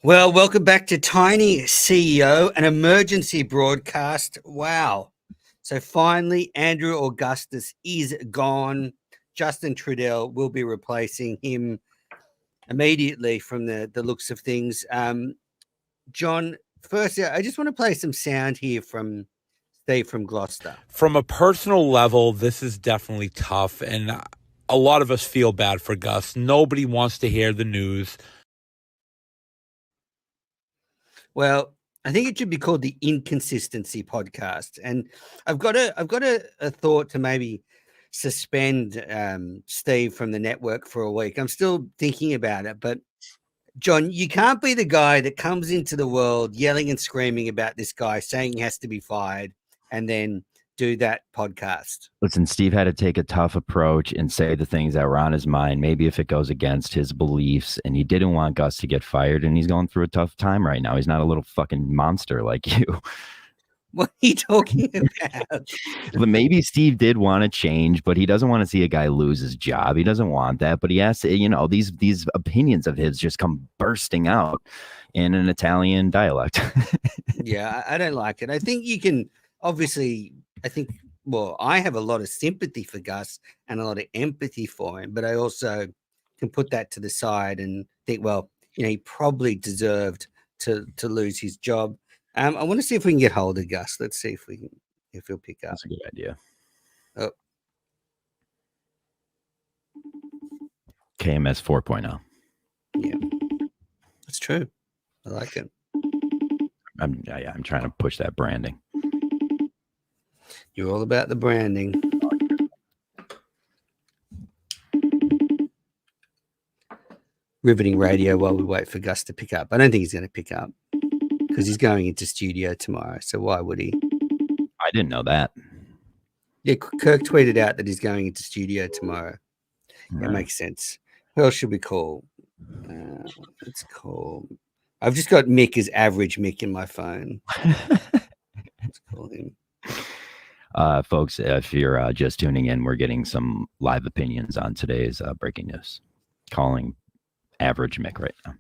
Well, welcome back to Tiny CEO, an emergency broadcast. Wow. So finally, Andrew Augustus is gone. Justin Trudell will be replacing him immediately from the looks of things. John, first, I just want to play some sound here from Steve from Gloucester. From a personal level, this is definitely tough, and a lot of us feel bad for Gus. Nobody wants to hear the news. Well, I think it should be called the Inconsistency Podcast, and I've got a thought to maybe suspend Steve from the network for a week. I'm still thinking about it, but John, you can't be the guy that comes into the world yelling and screaming about this guy, saying he has to be fired, and then do that podcast. Listen, Steve had to take a tough approach and say the things that were on his mind. Maybe if it goes against his beliefs, and he didn't want Gus to get fired, and he's going through a tough time right now. He's not a little fucking monster like you. What are you talking about? But maybe Steve did want to change, but he doesn't want to see a guy lose his job. He doesn't want that. But he has to, these opinions of his just come bursting out in an Italian dialect. Yeah, I don't like it. I think you can obviously, I have a lot of sympathy for Gus and a lot of empathy for him, but I also can put that to the side and think, well, he probably deserved to lose his job. I want to see if we can get hold of Gus. Let's see if he'll pick up. That's a good idea. Oh. KMS 4.0. Yeah, that's true. I like it. I'm trying to push that branding. You're all about the branding. Riveting radio while we wait for Gus to pick up. I don't think he's going to pick up because he's going into studio tomorrow. So why would he? I didn't know that. Yeah, Kirk tweeted out that he's going into studio tomorrow. Right. That makes sense. Who else should we call? Let's call. I've just got Mick as average Mick in my phone. Let's call him. Folks, if you're just tuning in, we're getting some live opinions on today's breaking news. Calling average Mick right now.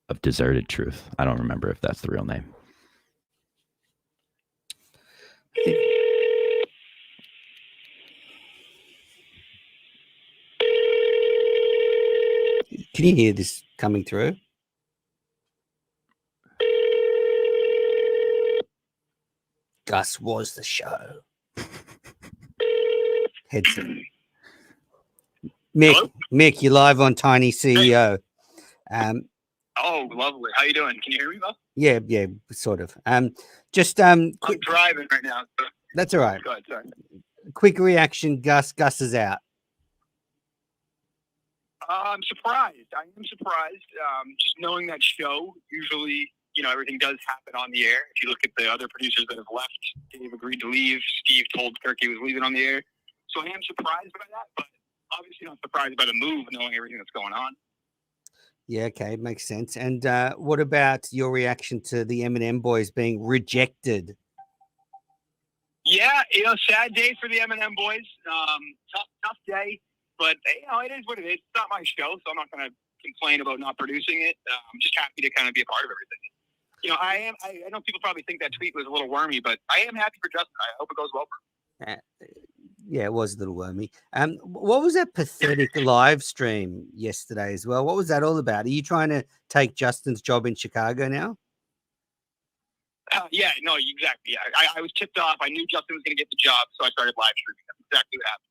Of Deserted Truth. I don't remember if that's the real name. Can you hear this coming through? Gus was the show. Headset. Mick, you're live on Tiny CEO. Oh, lovely. How you doing? Can you hear me, Bob? Yeah, sort of. I'm driving right now. So. That's all right. Go ahead, sorry. Quick reaction, Gus is out. I'm surprised. I am surprised. Just knowing that show, usually, everything does happen on the air. If you look at the other producers that have left, Dave agreed to leave. Steve told Kirk he was leaving on the air. So I am surprised by that, but obviously not surprised by the move, knowing everything that's going on. Yeah, okay, makes sense. And what about your reaction to the Eminem boys being rejected? Yeah, sad day for the Eminem boys. Tough day, but it is what it is. It's not my show, so I'm not going to complain about not producing it. I'm just happy to kind of be a part of everything. I know people probably think that tweet was a little wormy, but I am happy for Justin. I hope it goes well for him. Yeah, it was a little wormy. What was that pathetic live stream yesterday as well? What was that all about? Are you trying to take Justin's job in Chicago now? Yeah, no, exactly. Yeah. I was tipped off. I knew Justin was going to get the job, so I started live streaming. That's exactly what happened.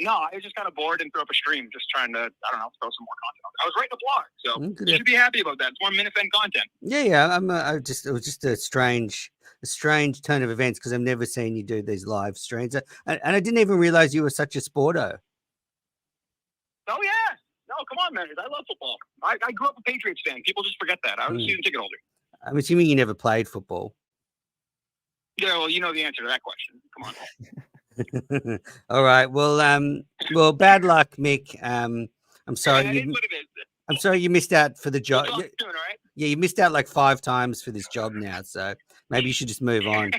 No, I was just kind of bored and throw up a stream, just trying to, throw some more content. I was writing a blog, so you should be happy about that. It's more Minifan content. Yeah. It was just a strange turn of events because I've never seen you do these live streams, and I didn't even realize you were such a sporto. Oh yeah, no, come on, man. I love football. I grew up a Patriots fan. People just forget that. I was a season ticket holder. I'm assuming you never played football. Yeah, well, you know the answer to that question. Come on. All right. Well, bad luck, Mick. I'm sorry. I'm sorry you missed out for the job. We'll talk soon, all right? Yeah, you missed out like 5 times for this job now, so maybe you should just move on.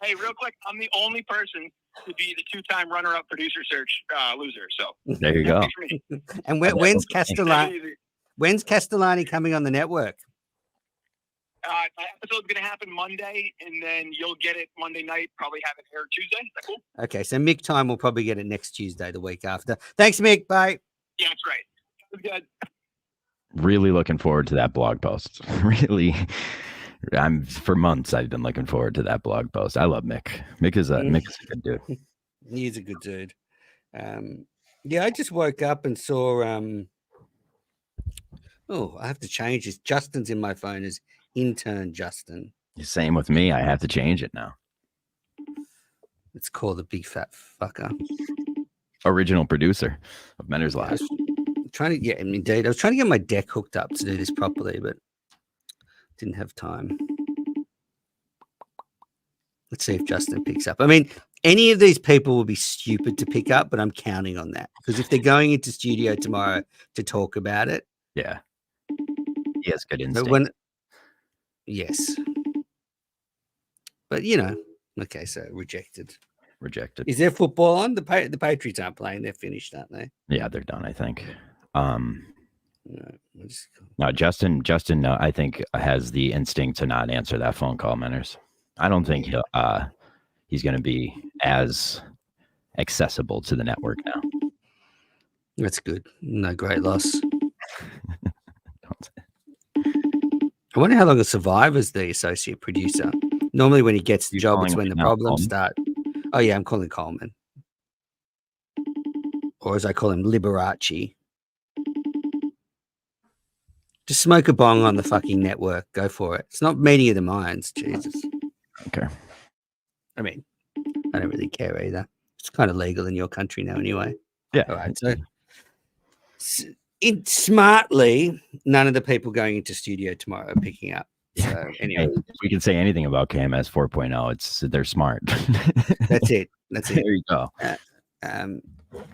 Hey, real quick, I'm the only person to be the 2-time runner-up producer search loser. So There you go. for me. And when's Castellani coming on the network? My episode's going to happen Monday, and then you'll get it Monday night, probably have it aired Tuesday. Is that cool? Okay, so Mick Time will probably get it next Tuesday, the week after. Thanks, Mick. Bye. Yeah, that's right. That was good. Really looking forward to that blog post. Really, for months I've been looking forward to that blog post. I love Mick. Mick is a good dude. He is a good dude. Yeah, I just woke up and saw. I have to change this. Justin's in my phone as intern Justin. Same with me. I have to change it now. It's called the big fat fucker. Original producer of Mentor's Live. Indeed. I was trying to get my deck hooked up to do this properly, but didn't have time. Let's see if Justin picks up. I mean, any of these people will be stupid to pick up, but I'm counting on that because if they're going into studio tomorrow to talk about it, yeah, he has good instinct. Yes, but okay, so rejected. Is there football on? The Patriots aren't playing; they're finished, aren't they? Yeah, they're done. I think. No, Justin. I think has the instinct to not answer that phone call, Menners. I don't think he's going to be as accessible to the network now. That's good. No great loss. I wonder how long a Survivor's the associate producer. Normally when he gets the job, it's when the problems start. Oh, yeah, I'm calling Coleman. Or as I call him, Liberace. Just smoke a bong on the fucking network. Go for it. It's not meeting of the minds. Jesus. Okay. I mean, I don't really care either. It's kind of legal in your country now anyway. Yeah. All right. So smartly, none of the people going into studio tomorrow are picking up. So anyway, hey, we can say anything about KMS 4.0. They're smart. That's it. That's it. There you go.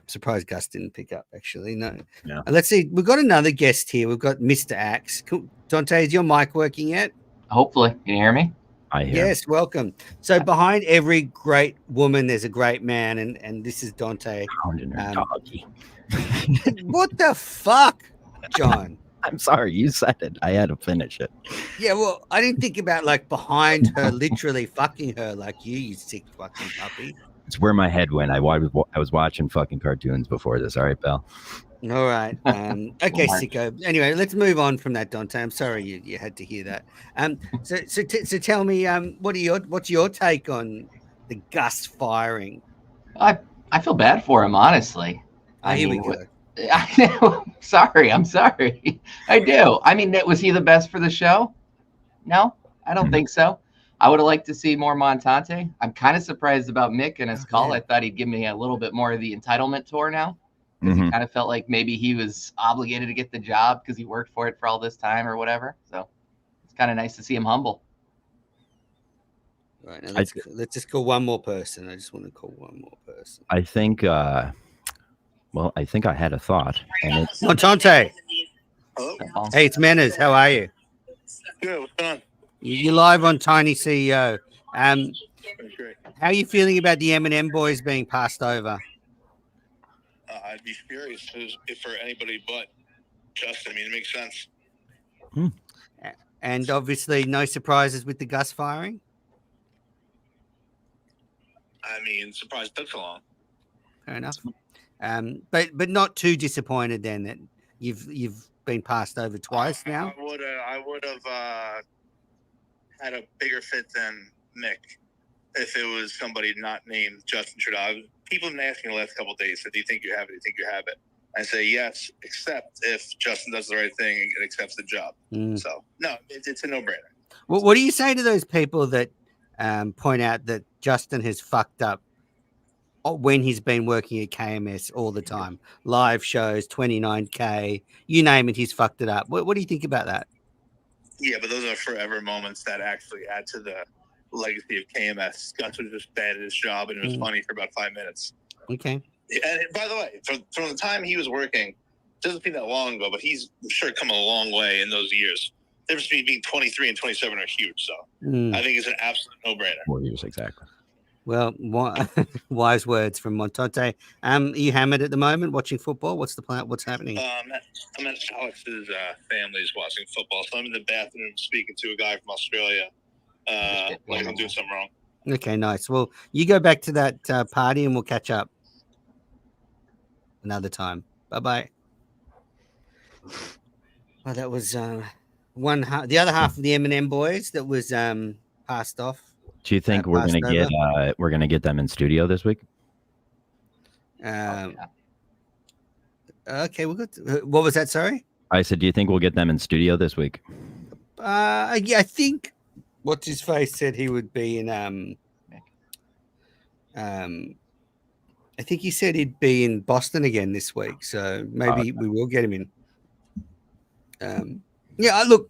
Surprised Gus didn't pick up. Actually, no. Yeah. Let's see. We've got another guest here. We've got Mr. Axe. Cool. Dante, is your mic working yet? Hopefully, can you hear me? I hear. Yes. Welcome. So behind every great woman, there's a great man, and this is Dante. Doggy. What the fuck, John? I'm sorry, you said it. I had to finish it. Yeah, well, I didn't think about like behind her, literally fucking her like you sick fucking puppy. It's where my head went. I was watching fucking cartoons before this. All right, Belle. All right. Okay, sicko. Anyway, let's move on from that, Dante. I'm sorry you had to hear that. So tell me, what's your take on the Gus firing? I feel bad for him, honestly. Here we go. I'm sorry. I do. I mean, was he the best for the show? No, I don't think so. I would have liked to see more Montante. I'm kind of surprised about Mick and his call. I thought he'd give me a little bit more of the entitlement tour now. He kind of felt like maybe he was obligated to get the job because he worked for it for all this time or whatever. So it's kind of nice to see him humble. Right, now let's just call one more person. I just want to call one more person. I think I think I had a thought. And it's Montante. Hello? Hey, it's Menners. How are you? Good. What's going on? You're live on Tiny CEO. Great. How are you feeling about the M&M boys being passed over? I'd be furious if for anybody but Justin. I mean, it makes sense. And obviously, no surprises with the Gus firing. I mean, surprise took so long. Fair enough. But not too disappointed then that you've been passed over twice now. I would have had a bigger fit than Mick if it was somebody not named Justin Trudeau. People have been asking the last couple of days, so do you think you have it? Do you think you have it? I say yes, except if Justin does the right thing and accepts the job. So, no, it's a no-brainer. Well, what do you say to those people that point out that Justin has fucked up when he's been working at KMS all the time? Live shows, 29K, you name it, he's fucked it up. What do you think about that? Yeah, but those are forever moments that actually add to the legacy of KMS. Gus was just bad at his job, and it was funny for about 5 minutes. Okay. And by the way, from the time he was working, it doesn't seem that long ago, but he's sure come a long way in those years. The difference between being 23 and 27 are huge, so I think it's an absolute no-brainer. 4 years, exactly. Well, wise words from Montante. Are you hammered at the moment watching football? What's the plan? What's happening? I'm at Alex's family's watching football, so I'm in the bathroom speaking to a guy from Australia. Like I'm doing something wrong. Okay, nice. Well, you go back to that party and we'll catch up another time. Bye-bye. Well, that was the other half of the M&M boys that was passed off. Do you think we're gonna get them in studio this week? Okay, we'll go. What was that? Sorry. I said, do you think we'll get them in studio this week? Yeah, I think what's his face said he would be in. I think he said he'd be in Boston again this week, so maybe we will get him in. Yeah, look,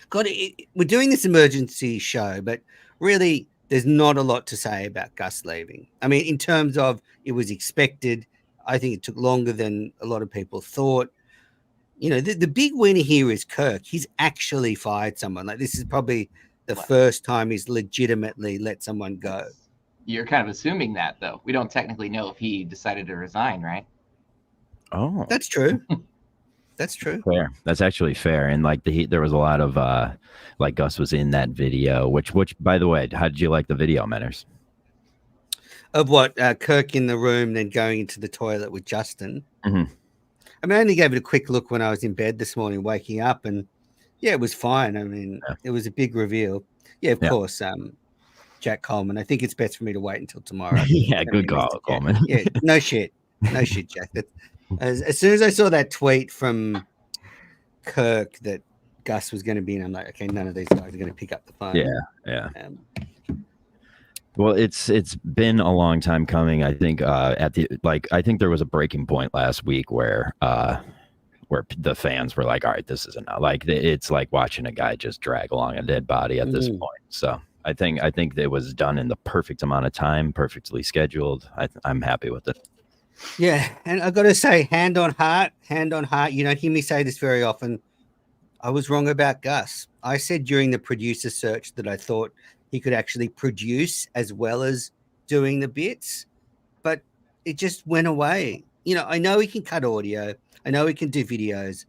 God, we're doing this emergency show, but really, there's not a lot to say about Gus leaving. I mean, in terms of it was expected, I think it took longer than a lot of people thought. You know, the big winner here is Kirk. He's actually fired someone. Like, this is probably the first time he's legitimately let someone go. You're kind of assuming that, though. We don't technically know if he decided to resign, right? Oh, that's true. That's true. Fair. That's actually fair. And like there was a lot of like Gus was in that video. Which by the way, how did you like the video, Menners? Of what? Kirk in the room, then going into the toilet with Justin. Mm-hmm. I mean, I only gave it a quick look when I was in bed this morning, waking up, and yeah, it was fine. I mean, It was a big reveal. Yeah, of course. Jack Coleman. I think it's best for me to wait until tomorrow. Yeah, good call, Coleman. Yeah, no shit, Jack. As soon as I saw that tweet from Kirk that Gus was going to be in, I'm like, okay, none of these guys are going to pick up the phone. Yeah. Well, it's been a long time coming. I think I think there was a breaking point last week where the fans were like, all right, this is enough. Like it's like watching a guy just drag along a dead body at this point. So I think it was done in the perfect amount of time, perfectly scheduled. I'm happy with it. Yeah, and I've got to say, hand on heart, you don't hear me say this very often. I was wrong about Gus. I said during the producer search that I thought he could actually produce as well as doing the bits, but it just went away. You know, I know he can cut audio. I know he can do videos.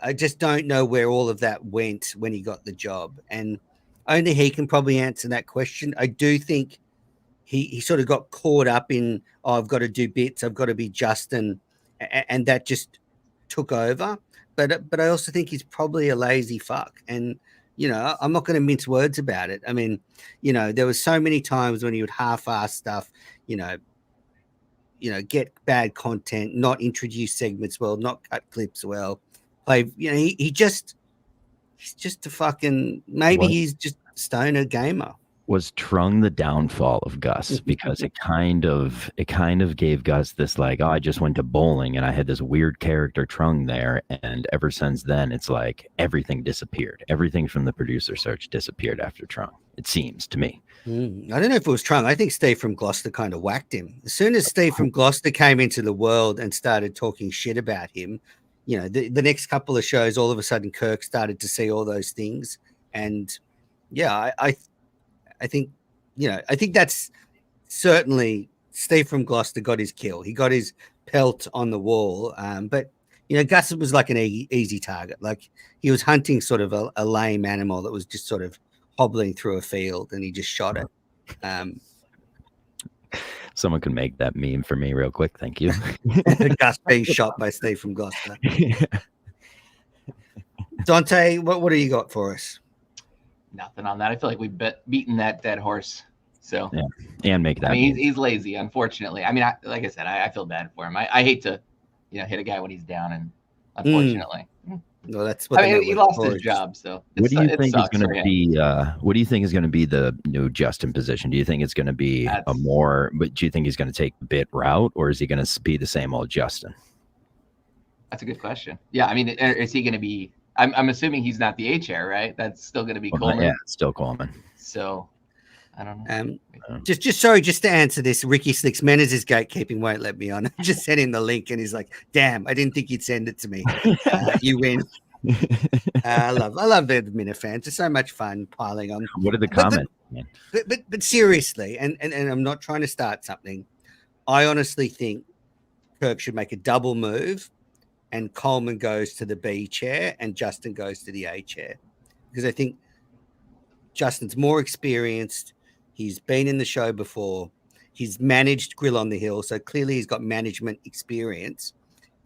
I just don't know where all of that went when he got the job. And only he can probably answer that question. I do think he sort of got caught up in, I've got to do bits, I've got to be Justin, and that just took over. But I also think he's probably a lazy fuck. And, you know, I'm not going to mince words about it. I mean, you know, there was so many times when he would half-ass stuff, you know, get bad content, not introduce segments well, not cut clips well. Play, you know, he's just a fucking, maybe he's just stoner gamer. Was Trung the downfall of Gus? Because it kind of gave Gus this like, oh, I just went to bowling and I had this weird character Trung there, and ever since then it's like everything disappeared. Everything from the producer search disappeared after Trung. It seems to me. I don't know if it was Trung. I think Steve from Gloucester kind of whacked him. As soon as Steve from Gloucester came into the world and started talking shit about him, you know, the next couple of shows, all of a sudden Kirk started to see all those things. And yeah, I think, you know, I think that's certainly Steve from Gloucester got his kill. He got his pelt on the wall. But, you know, Gus was like an easy target. Like he was hunting sort of a lame animal that was just sort of hobbling through a field, and he just shot it. Someone can make that meme for me real quick. Thank you. Gus being shot by Steve from Gloucester. Dante, what do you got for us? Nothing on that. I feel like we've beaten that dead horse. So yeah, and make that. I mean, he's lazy, unfortunately. I mean, like I said, I feel bad for him. I hate to, you know, hit a guy when he's down, and unfortunately, no, that's what I mean. He lost his job, so what do you think is going to be? What do you think is going to be the new Justin position? Do you think it's going to be But do you think he's going to take the bit route, or is he going to be the same old Justin? That's a good question. Yeah, I mean, is he going to be? I'm assuming he's not the A chair, right? That's still going to be Coleman. Yeah, it's still Coleman. So, I don't know. Just to answer this, Ricky Slicks Menners' gatekeeping won't let me on. I just sent him the link, and he's like, "Damn, I didn't think you'd send it to me. You win." I love the Minute fans. It's so much fun piling on. What are the comments? But seriously, and I'm not trying to start something. I honestly think Kirk should make a double move, and Coleman goes to the B chair and Justin goes to the A chair, because I think Justin's more experienced. He's been in the show before. He's managed Grill on the Hill, so clearly he's got management experience.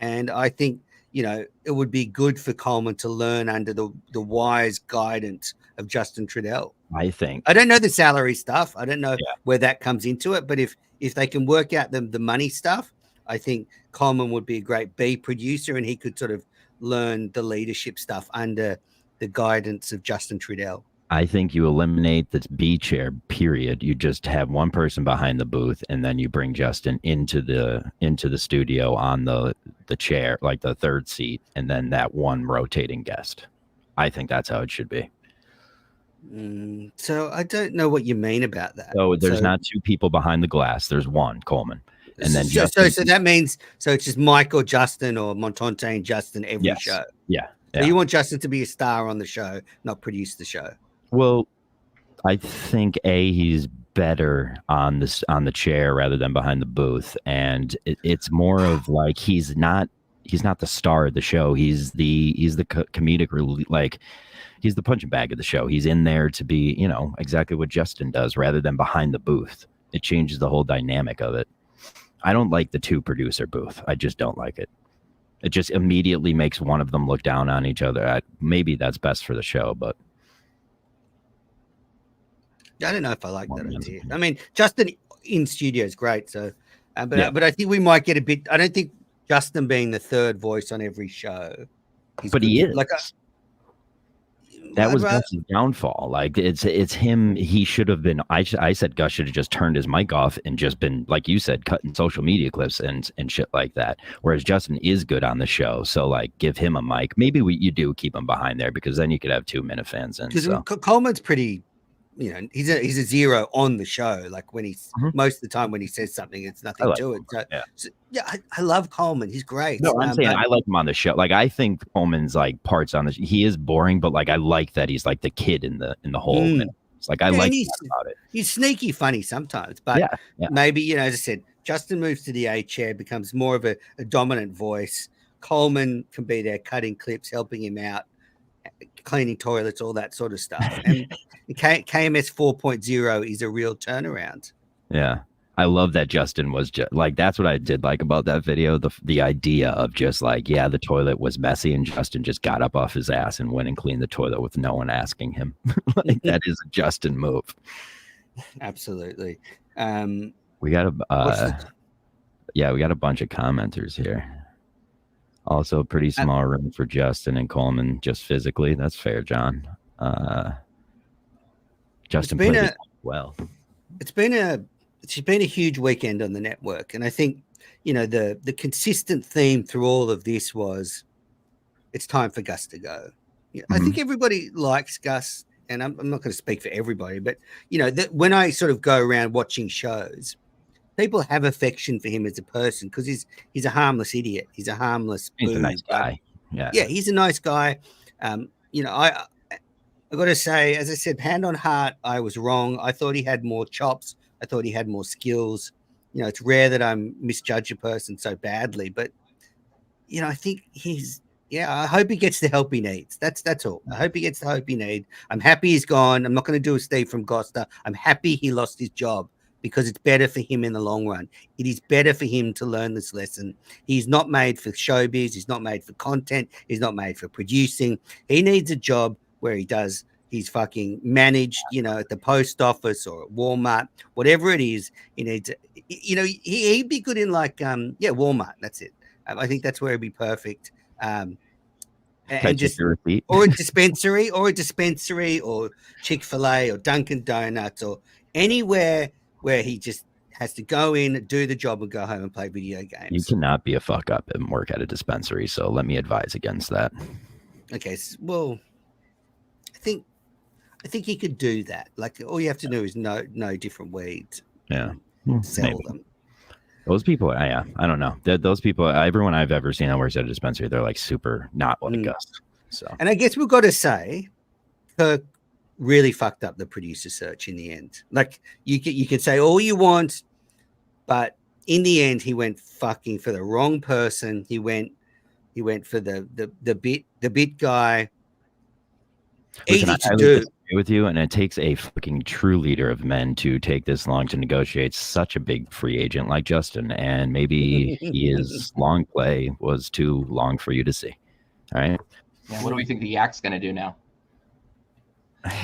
And I think, it would be good for Coleman to learn under the wise guidance of Justin Trudell. I think. I don't know the salary stuff. I don't know where that comes into it. But if they can work out the money stuff, I think Coleman would be a great B producer, and he could sort of learn the leadership stuff under the guidance of Justin Trudell. I think you eliminate the B chair, period. You just have one person behind the booth, and then you bring Justin into the studio on the chair, like the third seat, and then that one rotating guest. I think that's how it should be. So I don't know what you mean about that. So there's not two people behind the glass. There's one, Coleman. And then so that means it's just Mike or Justin or Montante and Justin every show. Yeah. So you want Justin to be a star on the show, not produce the show. Well, I think he's better on the chair rather than behind the booth, and it's more of like he's not the star of the show. He's the comedic, like he's the punching bag of the show. He's in there to be, exactly what Justin does rather than behind the booth. It changes the whole dynamic of it. I don't like the two producer booth. I just don't like it. It just immediately makes one of them look down on each other. Maybe that's best for the show, but I don't know if I like that idea. I mean, Justin in studio is great. So, but I think we might get a bit. I don't think Justin being the third voice on every show. But he is. That was Gus's downfall. Like it's him. He should have been. I said Gus should have just turned his mic off and just been, like you said, cutting social media clips and shit like that. Whereas Justin is good on the show, so like give him a mic. Maybe you do keep him behind there, because then you could have 2 minute fans in. Because so. Coleman's pretty. He's a zero on the show. Like when he's most of the time when he says something, it's nothing to it. I love Coleman. He's great. No, I'm saying I like him on the show. Like I think Coleman's like parts on the he is boring, but like I like that he's like the kid in the whole thing. It's like I like that about it. He's sneaky funny sometimes, but maybe as I said, Justin moves to the A chair, becomes more of a dominant voice. Coleman can be there cutting clips, helping him out, cleaning toilets, all that sort of stuff. And KMS 4.0 is a real turnaround. Yeah. I love that Justin was just like, that's what I did like about that video. The idea of just like, the toilet was messy and Justin just got up off his ass and went and cleaned the toilet with no one asking him. Like that is a Justin move. Absolutely. We got we got a bunch of commenters here. Also, a pretty small room for Justin and Coleman, just physically. That's fair, John. Justin played well. It's been a huge weekend on the network, and I think the consistent theme through all of this was it's time for Gus to go. I think everybody likes Gus, and I'm not going to speak for everybody, but when I sort of go around watching shows, people have affection for him as a person because he's a harmless idiot. He's a harmless. He's a nice guy. Yeah, he's a nice guy. I got to say, as I said, hand on heart, I was wrong. I thought he had more chops. I thought he had more skills. It's rare that I misjudge a person so badly, but I think I hope he gets the help he needs. That's all. I hope he gets the help he needs. I'm happy he's gone. I'm not going to do a Steve from Gosta. I'm happy he lost his job, because it's better for him in the long run. It is better for him to learn this lesson. He's not made for showbiz. He's not made for content. He's not made for producing. He needs a job where he's fucking managed, at the post office or at Walmart, whatever it is. He needs, he'd be good in Walmart. That's it. I think that's where he'd be perfect. And just or a dispensary or Chick-fil-A or Dunkin' Donuts or anywhere where he just has to go in, do the job, and go home and play video games. You cannot be a fuck up and work at a dispensary, so let me advise against that. Okay, well, I think he could do that. Like, all you have to do is know different weeds. Yeah. Sell them. Those people, I don't know. Those people, everyone I've ever seen that works at a dispensary, they're like super not like us. So, and I guess we've got to say, Kirk really fucked up the producer search in the end. Like you can say all you want, but in the end, he went fucking for the wrong person. He went for the bit guy. Listen, Easy I to would do. disagree with you, and it takes a fucking true leader of men to take this long to negotiate such a big free agent like Justin. And maybe his long play was too long for you to see. All right. Yeah, what do we think the Yak's going to do now?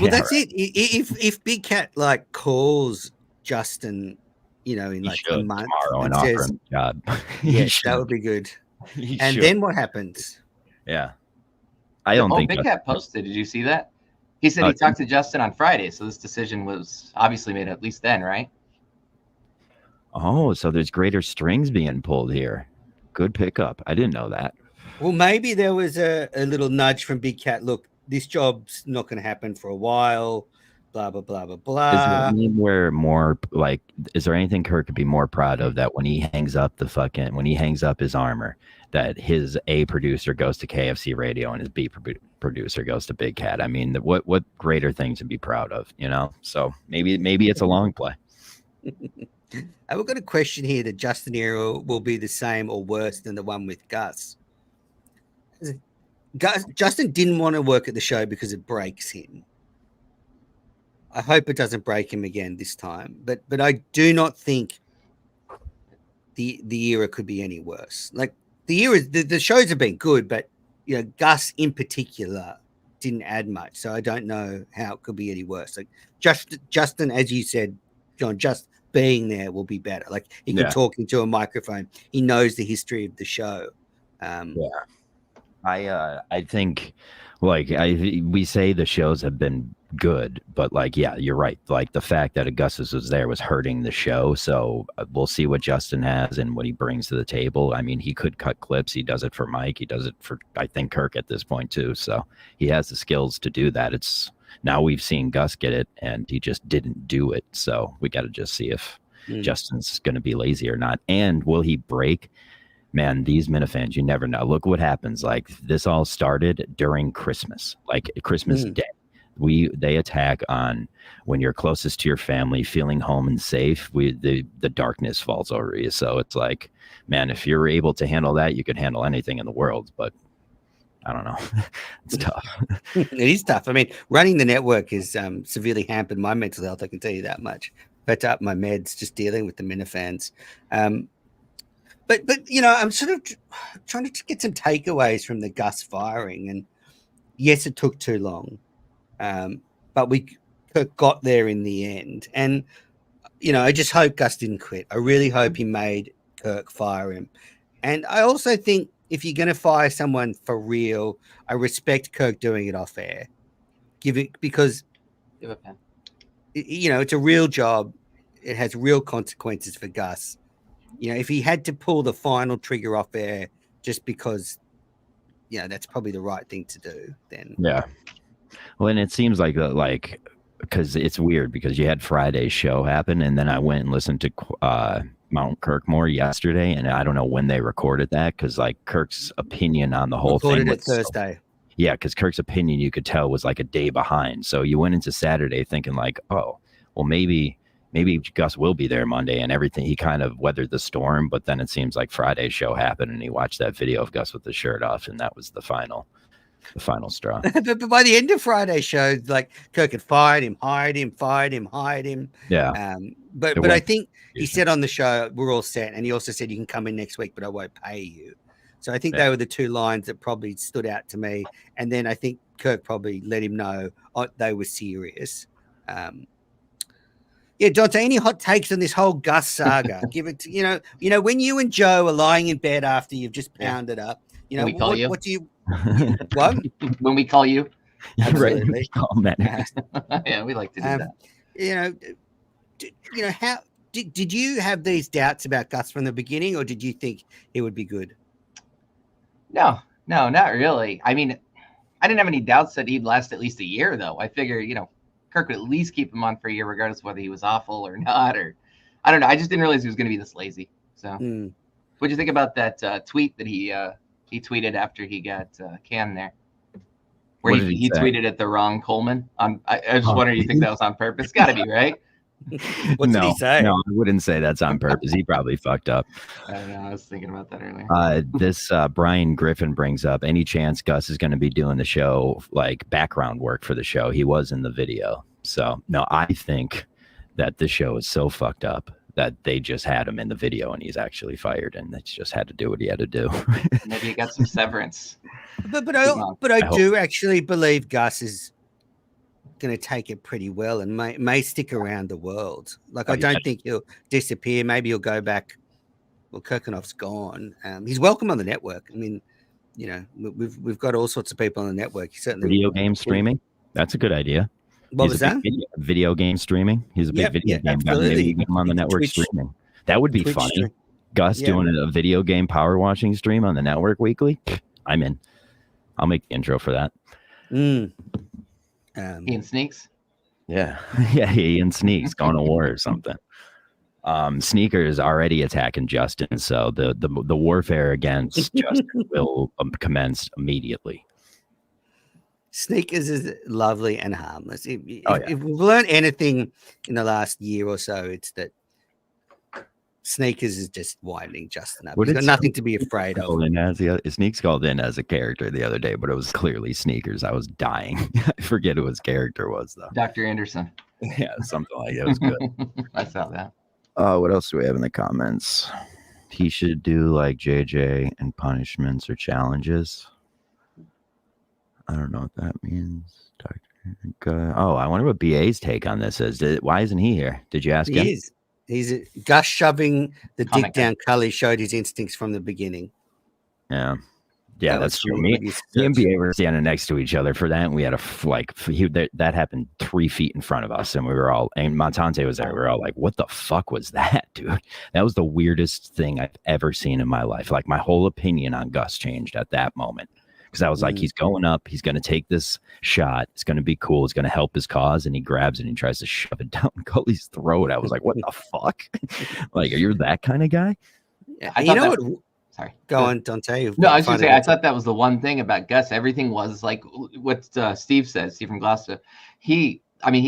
Well, that's it. If Big Cat like calls Justin, in like a month tomorrow and says, offer him a job. yes, that would be good. And then what happens? Yeah. I don't think Big Cat posted. Did you see that? He said he talked to Justin on Friday, so this decision was obviously made at least then, right? Oh, so there's greater strings being pulled here. Good pickup. I didn't know that. Well, maybe there was a little nudge from Big Cat. Look, this job's not going to happen for a while. Blah blah blah blah blah. Is there anywhere more like? Is there anything Kirk could be more proud of that when he hangs up his armor, that his A producer goes to KFC Radio and his B producer goes to Big Cat? I mean, what greater thing to be proud of, So maybe it's a long play. We've got a question here. The Justin era will be the same or worse than the one with Gus. Justin didn't want to work at the show because it breaks him. I hope it doesn't break him again this time. But I do not think the era could be any worse. Like the shows have been good, but Gus in particular didn't add much. So I don't know how it could be any worse. Like Justin, as you said, John, just being there will be better. Like he can talk into a microphone. He knows the history of the show. I think we say the shows have been good, but you're right. Like the fact that Augustus was there was hurting the show. So we'll see what Justin has and what he brings to the table. I mean, he could cut clips. He does it for Mike. He does it for, I think, Kirk at this point too. So he has the skills to do that. Now we've seen Gus get it and he just didn't do it. So we got to just see if Justin's going to be lazy or not. And will he break? Man, these Minifans, you never know. Look what happens. Like this all started during Christmas, like Christmas Day. They attack on when you're closest to your family, feeling home and safe. The darkness falls over you. So it's like, man, if you're able to handle that, you could handle anything in the world. But I don't know. It's tough. It is tough. I mean, running the network is severely hampered my mental health. I can tell you that much. But up my meds just dealing with the Minifans. But I'm sort of trying to get some takeaways from the Gus firing. And yes, it took too long. But we got there in the end. And, I just hope Gus didn't quit. I really hope he made Kirk fire him. And I also think if you're going to fire someone for real, I respect Kirk doing it off air. Because it's a real job. It has real consequences for Gus. If he had to pull the final trigger off air just because, that's probably the right thing to do, then. Yeah. Well, and it seems like because it's weird because you had Friday's show happen, and then I went and listened to Mount Kirkmore yesterday, and I don't know when they recorded that because Kirk's opinion on the whole thing was Thursday. Yeah, because Kirk's opinion you could tell was like a day behind. So you went into Saturday thinking oh, well maybe Gus will be there Monday and everything. He kind of weathered the storm, but then it seems like Friday's show happened and he watched that video of Gus with the shirt off, and that was the final straw. But by the end of Friday's show, Kirk had fired him, hired him, fired him, hired him. Yeah. But I think he said on the show, we're all set. And he also said, you can come in next week, but I won't pay you. So I think they were the two lines that probably stood out to me. And then I think Kirk probably let him know they were serious. Yeah, Dante, any hot takes on this whole Gus saga? Give it to, when you and Joe are lying in bed after you've just pounded up, we call you? What do you, what? When we call you? Absolutely. Yeah, we like to do that. How did you have these doubts about Gus from the beginning, or did you think he would be good? No, not really. I mean, I didn't have any doubts that he'd last at least a year, though. I figure, Kirk would at least keep him on for a year, regardless of whether he was awful or not, or I don't know. I just didn't realize he was going to be this lazy. So, what'd you think about that tweet that he tweeted after he got canned there, Where What did he he say? tweeted at the wrong Coleman. I just Oh. wondering, you think that was on purpose? Got to be, right? What did he say? No, I wouldn't say that's on purpose. He probably fucked up. I don't know. I was thinking about that earlier. This Brian Griffin brings up any chance Gus is going to be doing the show, like background work for the show. He was in the video. So, no, I think that this show is so fucked up that they just had him in the video and he's actually fired and they just had to do what he had to do. Maybe he got some severance. But I do actually believe Gus is going to take it pretty well and may stick around the world. Like, I don't think he'll disappear. Maybe he'll go back. Well, Kirkenoff's gone. He's welcome on the network. I mean, you know, we've got all sorts of people on the network. He certainly Video game streaming. That's a good idea. What was that? Video game streaming. He's a big video game guy. absolutely. Maybe get him on the network Twitch- streaming. That would be Twitch funny. stream. Gus Yeah. doing a video game power watching stream on the network weekly. I'm in. I'll make the intro for that. Ian Sneaks. Yeah. Yeah, Ian Sneaks going to war or something. Sneaker is already attacking Justin, so the warfare against Justin will commence immediately. Sneakers is lovely and harmless. If we've learned anything in the last year or so, it's that Sneakers is just winding Justin up. He's got nothing to be afraid of. Sneaks called in as a character the other day, but it was clearly Sneakers. I was dying. I forget who his character was, though. Dr. Anderson. Yeah, something like that. It was good. I saw that. What else do we have in the comments? He should do like JJ and punishments or challenges. I don't know what that means. I wonder what BA's take on this is. Why isn't he here? Did you ask him? He is. Gus shoving the Comic dick down Cully showed his instincts from the beginning. Yeah, That that's was true. cool. Me He's and such- BA were standing next to each other for that, and we had that happened 3 feet in front of us, and we were all, and Montante was there. We were all like, "What the fuck was that, dude?" That was the weirdest thing I've ever seen in my life. Like, my whole opinion on Gus changed at that moment. Because I was like, he's going up, he's going to take this shot, it's going to be cool, it's going to help his cause, and he grabs it and he tries to shove it down Cully's throat. I was like, what the fuck? Like, are you that kind of guy? Yeah. I You thought know that- what? Sorry. Go on, Dante. No, I was going to say, I thought that was the one thing about Gus. Everything was like what Steve says, Steve from Gloucester. He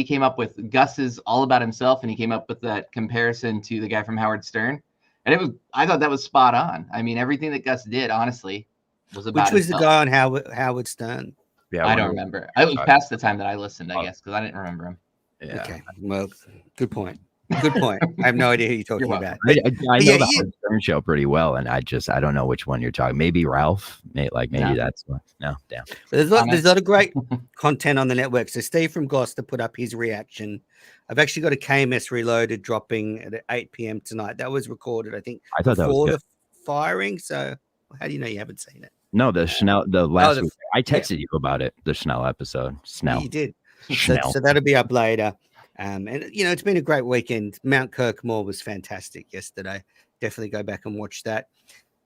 came up with Gus is all about himself, and he came up with that comparison to the guy from Howard Stern. And I thought that was spot on. I mean, everything that Gus did, honestly, was about Which was himself. the guy on Howard Stern? Yeah, I don't remember. It was past the time that I listened, I guess, because I didn't remember him. Yeah. Okay. Well, good point. Good point. I have no idea who you're talking You're about. I know yeah, the Howard Stern show pretty well, and I don't know which one you're talking. Maybe Ralph. Maybe No. that's one. No, damn. There's a lot of great content on the network. So Steve from Gloucester put up his reaction. I've actually got a KMS Reloaded dropping at 8 p.m. tonight. That was recorded, I think, I thought that was before good. the firing. So how do you know you haven't seen it? No, the Schnell, the last the- week. I texted you about it, the Schnell episode. Snell. You did. Schnell. So that'll be up later. And you know, it's been a great weekend. Mount Kirkmore was fantastic yesterday. Definitely go back and watch that.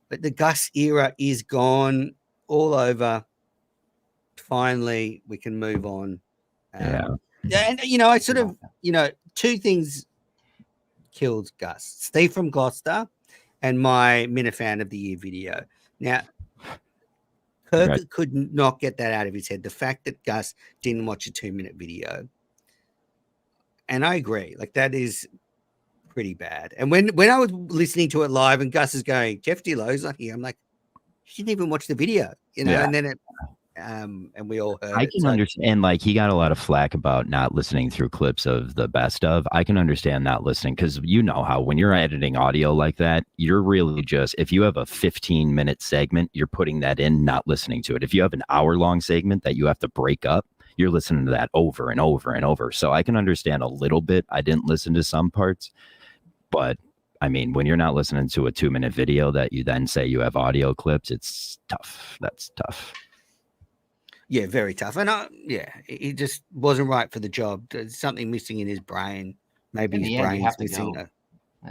But the Gus era is gone, all over. Finally, we can move on. And you know, I sort of, you know, two things killed Gus: Steve from Gloucester and my Minifan of the Year video. Now, Kirk could not get that out of his head. The fact that Gus didn't watch a 2-minute video. And I agree, like that is pretty bad. And when I was listening to it live and Gus is going, Jeff Delo's not here, I'm like, he didn't even watch the video, you know. Yeah. And then it, and we all heard. I can understand, like, he got a lot of flack about not listening through clips of the best of. I can understand not listening because you know how when you're editing audio like that, you're really just, if you have a 15-minute segment, you're putting that in, not listening to it. If you have an hour-long segment that you have to break up, you're listening to that over and over and over. So I can understand a little bit. I didn't listen to some parts, but I mean, when you're not listening to a 2-minute video that you then say you have audio clips, it's tough. That's tough. Yeah, very tough. And he just wasn't right for the job. There's something missing in his brain. Maybe In his the end, you brain's have to missing. go.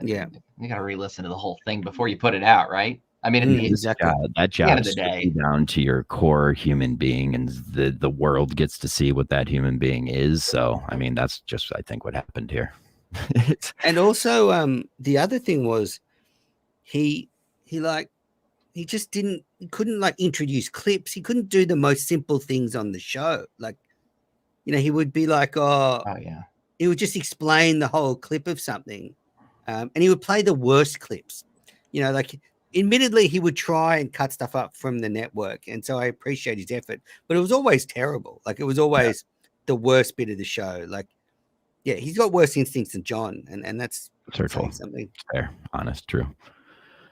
Yeah. You got to re-listen to the whole thing before you put it out, right? I mean, Exactly. That the end job of the is day. down to your core human being, and the world gets to see what that human being is. So, I mean, that's just, I think, what happened here. And also, the other thing was he like he just he couldn't like introduce clips. He couldn't do the most simple things on the show. Like, he would be like, Oh yeah. He would just explain the whole clip of something. And he would play the worst clips, like admittedly he would try and cut stuff up from the network. And so I appreciate his effort, but it was always terrible. Like it was always the worst bit of the show. Like, yeah, he's got worse instincts than John. And that's saying something. Fair, honest, true.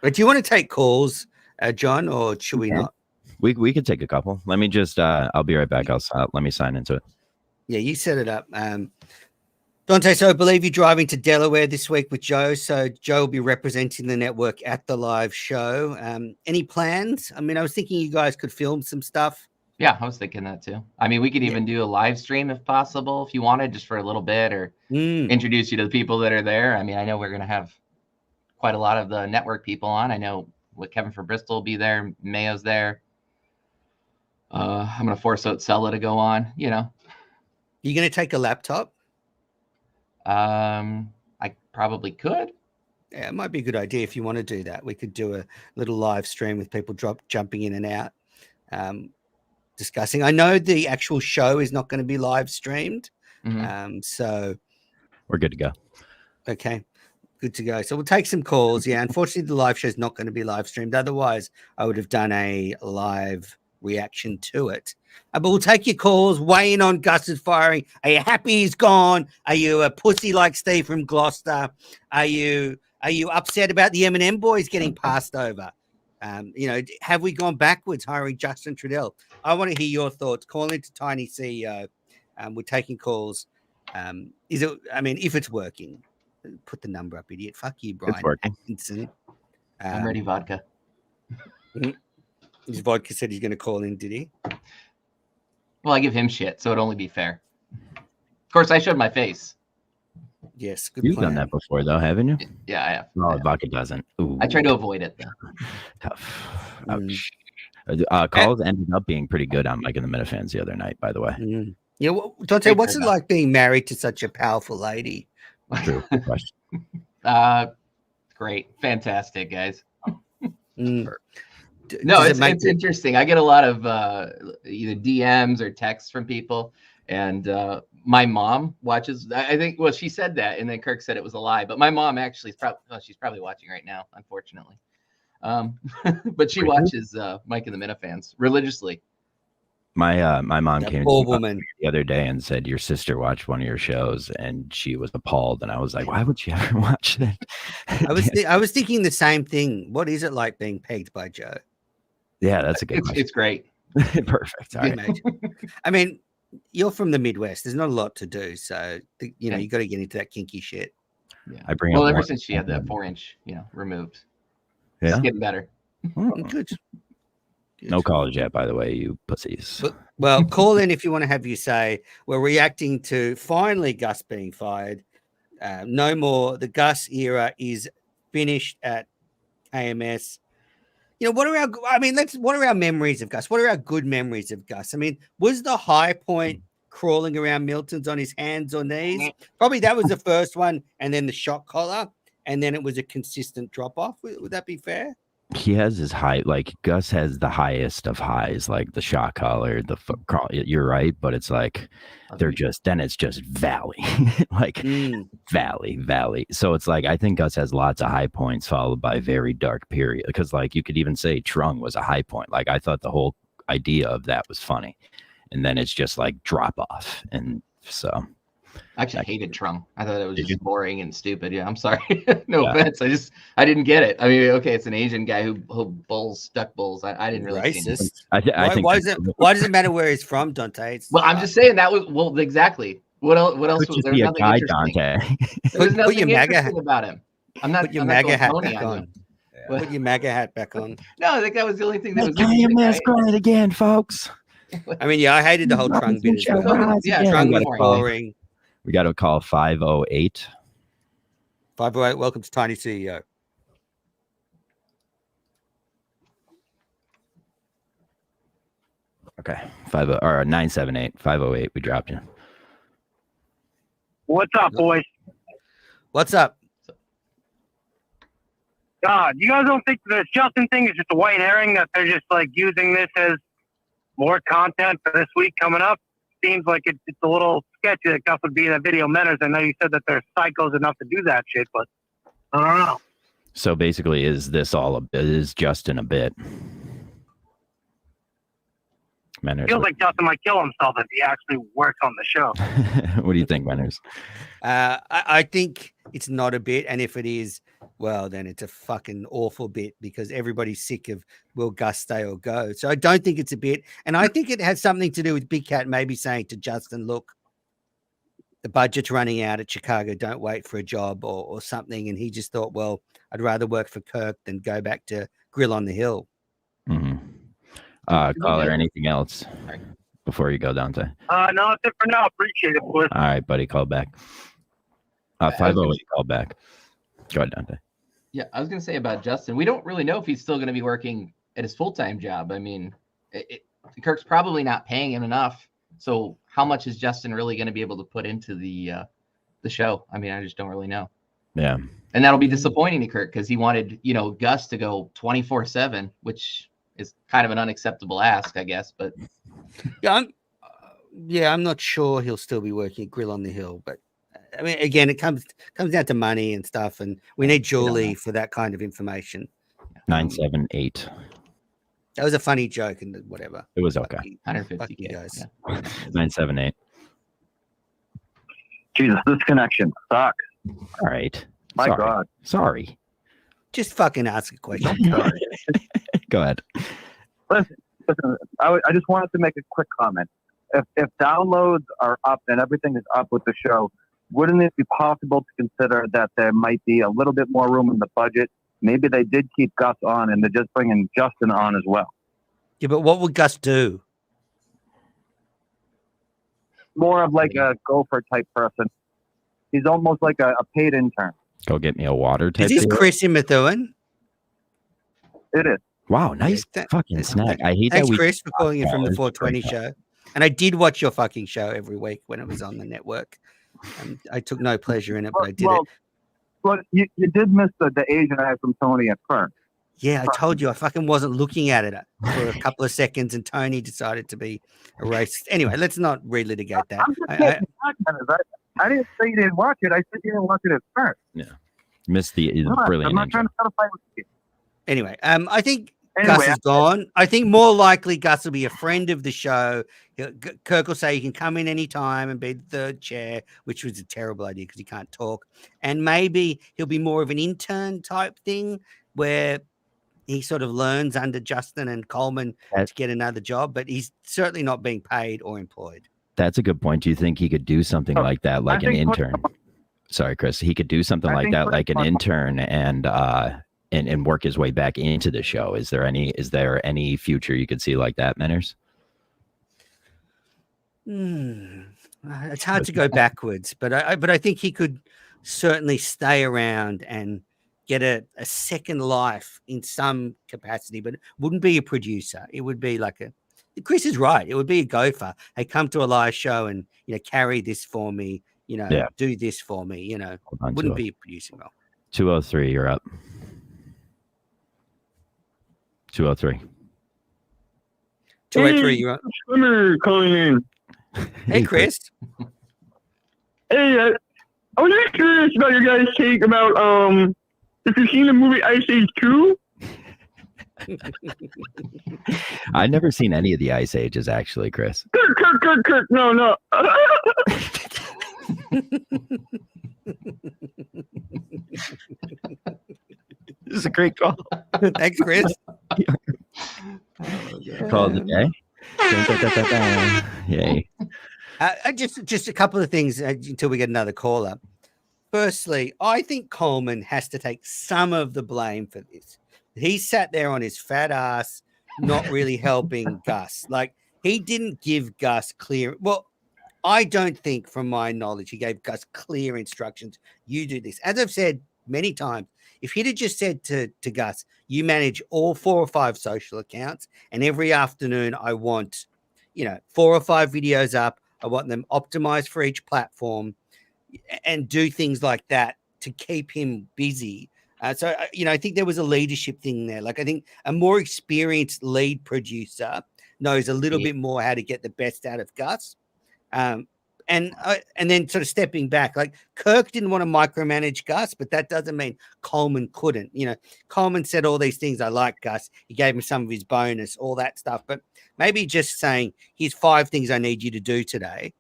But do you want to take calls, John, or should we not? We could take a couple. Let me just, I'll be right back. Let me sign into it. Yeah, you set it up. Dante, so I believe you're driving to Delaware this week with Joe. So Joe will be representing the network at the live show. Any plans? I mean, I was thinking you guys could film some stuff. Yeah, I was thinking that too. I mean, we could even do a live stream if possible, if you wanted, just for a little bit, or introduce you to the people that are there. I mean, I know we're going to have quite a lot of the network people on. I know Kevin from Bristol will be there. Mayo's there. I'm going to force Otsella to go on, You're going to take a laptop? I probably could. Yeah, it might be a good idea if you want to do that. We could do a little live stream with people jumping in and out, discussing. I know the actual show is not going to be live streamed. So we're good to go. Okay, good to go. So we'll take some calls. Yeah, unfortunately, the live show is not going to be live streamed. Otherwise, I would have done a live reaction to it. But we'll take your calls. Weigh in on Gus's firing. Are you happy he's gone? Are you a pussy like Steve from Gloucester? Are you upset about the M&M boys getting passed over? Have we gone backwards hiring Justin Trudell? I want to hear your thoughts. Call into Tiny CEO. We're taking calls. If it's working, put the number up, idiot. Fuck you, Brian Atkinson. I'm ready, vodka. His vodka said he's going to call in, did he? Well, I give him shit, so it'd only be fair. Of course, I showed my face. Yes, good You've plan. done that before, though, haven't you? Yeah, I have. No, vodka doesn't. Ooh. I try to avoid it, though. Tough. Ouch. Calls ended up being pretty good on Mike and the Minifans the other night, by the way. Yeah, Dante, what's it like being married to such a powerful lady? True. Good question. Great. Fantastic, guys. No, it's interesting. I get a lot of either DMs or texts from people, and my mom watches. I think, well, she said that, and then Kirk said it was a lie. But my mom actually she's probably watching right now, unfortunately. But she watches Mike and the Minifans religiously. My mom came woman the other day and said your sister watched one of your shows, and she was appalled. And I was like, why would she ever watch that? I was thinking the same thing. What is it like being pegged by Joe? Yeah, that's a good question. It's great. Perfect. All right. I mean, you're from the Midwest. There's not a lot to do, so you got to get into that kinky shit. Yeah. I bring well up ever since she had that 4-inch, removed. Yeah, it's getting better. Good. No college yet, by the way, you pussies. Well, call in if you want to have you say. We're reacting to finally Gus being fired. No more. The Gus era is finished at AMS. What are our memories of Gus? What are our good memories of Gus? I mean, was the high point crawling around Milton's on his hands or knees? Probably that was the first one, and then the shock collar, and then it was a consistent drop off. Would that be fair? He has his high, like Gus has the highest of highs, like the shot collar, the foot crawl. You're right, but it's like it's just valley, like valley. So it's like I think Gus has lots of high points followed by very dark period. Because like you could even say Trung was a high point. Like I thought the whole idea of that was funny, and then it's just like drop off, and so. I actually hated Trung. I thought it was just boring and stupid. Yeah, I'm sorry. No offense. I didn't get it. I mean, okay, it's an Asian guy who bulls, duck bulls. I didn't really racist. I think why does it matter where he's from, Dante? Well, I'm just saying that was exactly. What else was there? Was nothing interesting. Dante. There was nothing interesting about him. I'm not. Put your MAGA hat back on. Put your MAGA hat back on. No, I think that was the only thing that was interesting. Right? Great again, folks. I mean, yeah, I hated the whole Trung bit as well. Yeah, Trung was boring. We got to call 508. 508, welcome to Tiny CEO. Okay, 978 508. We dropped you. What's up, boys? What's up? God, you guys don't think this Justin thing is just a white herring, that they're just like using this as more content for this week coming up? Seems like it's a little sketchy that Gus would be in that video Menace. I know you said that they're psychos enough to do that shit, but I don't know. So basically, is Justin a bit? Manners. Feels like Justin might kill himself if he actually works on the show. What do you think, Manners? I think it's not a bit, and if it is, well, then it's a fucking awful bit because everybody's sick of will Gus stay or go. So I don't think it's a bit, and I think it has something to do with Big Cat maybe saying to Justin, "Look, the budget's running out at Chicago. Don't wait for a job or something." And he just thought, "Well, I'd rather work for Kirk than go back to Grill on the Hill." Mm-hmm. Caller, anything else before you go, Dante? No, that's it for now. Appreciate it, boys. All right, buddy, call back. 508, call back. Go ahead, Dante. Yeah, I was going to say about Justin, we don't really know if he's still going to be working at his full-time job. I mean, Kirk's probably not paying him enough. So how much is Justin really going to be able to put into the show? I mean, I just don't really know. Yeah. And that'll be disappointing to Kirk because he wanted, Gus to go 24/7, which is kind of an unacceptable ask, I guess. But I'm not sure he'll still be working at Grill on the Hill, but I mean, again, it comes down to money and stuff, and we need Julie for that kind of information. 978. That was a funny joke and whatever. It was okay. 150 guys. Yeah. 978. Jesus, this connection sucks. All right. My Sorry. God. Sorry. Just fucking ask a question. Go ahead. Listen, I just wanted to make a quick comment. If downloads are up and everything is up with the show, wouldn't it be possible to consider that there might be a little bit more room in the budget? Maybe they did keep Gus on and they're just bringing Justin on as well. Yeah, but what would Gus do? More of like a gopher type person. He's almost like a paid intern. Go get me a water type. Is this deal? Chris in Methuen? It is. Wow, nice fucking snack. I hate Thanks, that we. Chris, for calling in from the It's 420 great. show. And I did watch your fucking show every week when it was on the network. I took no pleasure in it, but I did it. But you did miss the Asian eye from Tony at first. Yeah, I told you I fucking wasn't looking at it for a couple of seconds, and Tony decided to be a racist. Anyway, let's not relitigate that. I'm just getting I didn't say you didn't watch it. I said you didn't watch it at first. Yeah, missed the I'm brilliant. not trying to start a fight with you. Anyway, I think Gus is gone. I think more likely Gus will be a friend of the show. Kirk will say you can come in anytime and be the third chair, which was a terrible idea because he can't talk. And maybe he'll be more of an intern type thing where he sort of learns under Justin and Coleman to get another job, but he's certainly not being paid or employed. That's a good point. Do you think he could do something like that, like an intern? Sorry, Chris. He could do something like that, like an intern, and work his way back into the show. Is there any future you could see like that, Menners? It's hard to go backwards, but I think he could certainly stay around and get a second life in some capacity, but it wouldn't be a producer. It would be like Chris is right. It would be a gopher. Hey, come to a live show and carry this for me. Do this for me. Wouldn't be a producing role. 203, you're up. 203. 203, you're up. Swimmer calling in. Hey, Chris. Hey, I was just curious about your guys' take about if you've seen the movie Ice Age 2. I've never seen any of the Ice Ages, actually, Chris. Kirk. No. This is a great call. Thanks, Chris. Call of the day. Yay. Just a couple of things until we get another caller. Firstly, I think Coleman has to take some of the blame for this. He sat there on his fat ass, not really helping Gus. Like, he didn't give Gus clear. Well, I don't think, from my knowledge, he gave Gus clear instructions. You do this. As I've said many times, if he'd have just said to Gus, you manage all 4 or 5 social accounts, and every afternoon I want, 4 or 5 videos up. I want them optimized for each platform and do things like that to keep him busy. So, I think there was a leadership thing there. Like, I think a more experienced lead producer knows a little bit more how to get the best out of Gus. And then sort of stepping back, like Kirk didn't want to micromanage Gus, but that doesn't mean Coleman couldn't. Coleman said all these things. I like Gus. He gave him some of his bonus, all that stuff. But maybe just saying, here's 5 things I need you to do today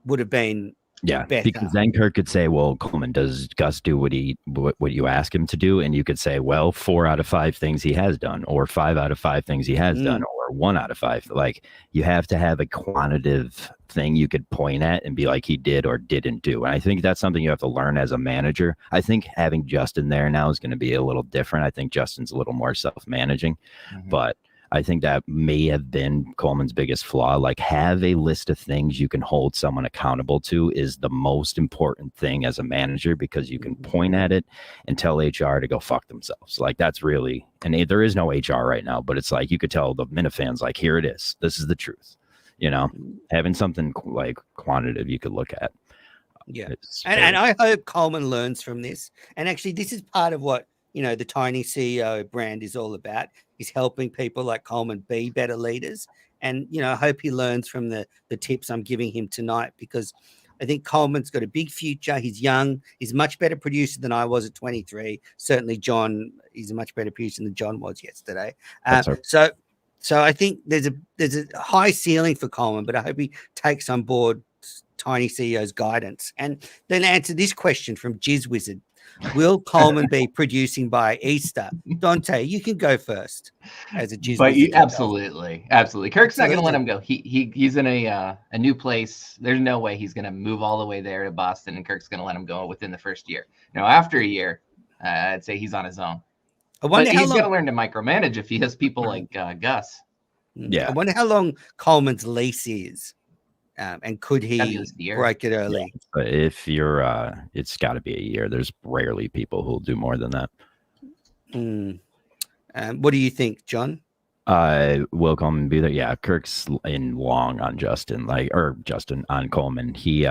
would have been better. Because then Kirk could say, well, Coleman, does Gus do what you ask him to do? And you could say, well, 4 out of 5 things he has done, or 5 out of 5 things he has done, or 1 out of 5. Like, you have to have a quantitative thing you could point at and be like, he did or didn't do. And I think that's something you have to learn as a manager. I think having Justin there now is going to be a little different. I think Justin's a little more self-managing, but I think that may have been Coleman's biggest flaw. Like, have a list of things you can hold someone accountable to is the most important thing as a manager, because you can point at it and tell HR to go fuck themselves. Like, that's really, and there is no HR right now, but it's like, you could tell the Minifans, like, here it is. This is the truth. Having something like quantitative you could look at. Yeah. And I hope Coleman learns from this. And actually, this is part of what, the Tiny CEO brand is all about, is helping people like Coleman be better leaders. And, I hope he learns from the tips I'm giving him tonight, because I think Coleman's got a big future. He's young. He's a much better producer than I was at 23. Certainly John, he's a much better producer than John was yesterday. So I think there's a high ceiling for Coleman, but I hope he takes on board Tiny CEO's guidance. And then answer this question from Jizz Wizard. Will Coleman be producing by Easter? Dante, you can go first as a Jizz Wizard. Absolutely. Kirk's not going to let him go. He's in a new place. There's no way he's going to move all the way there to Boston, and Kirk's going to let him go within the first year. Now, after a year, I'd say he's on his own. But he's got to learn to micromanage if he has people like Gus. Yeah. I wonder how long Coleman's lease is. And could he break it early? Yeah. But if you're, it's got to be a year. There's rarely people who'll do more than that. What do you think, John? Will Coleman be there? Yeah, Kirk's in long on Justin, Justin on Coleman. He,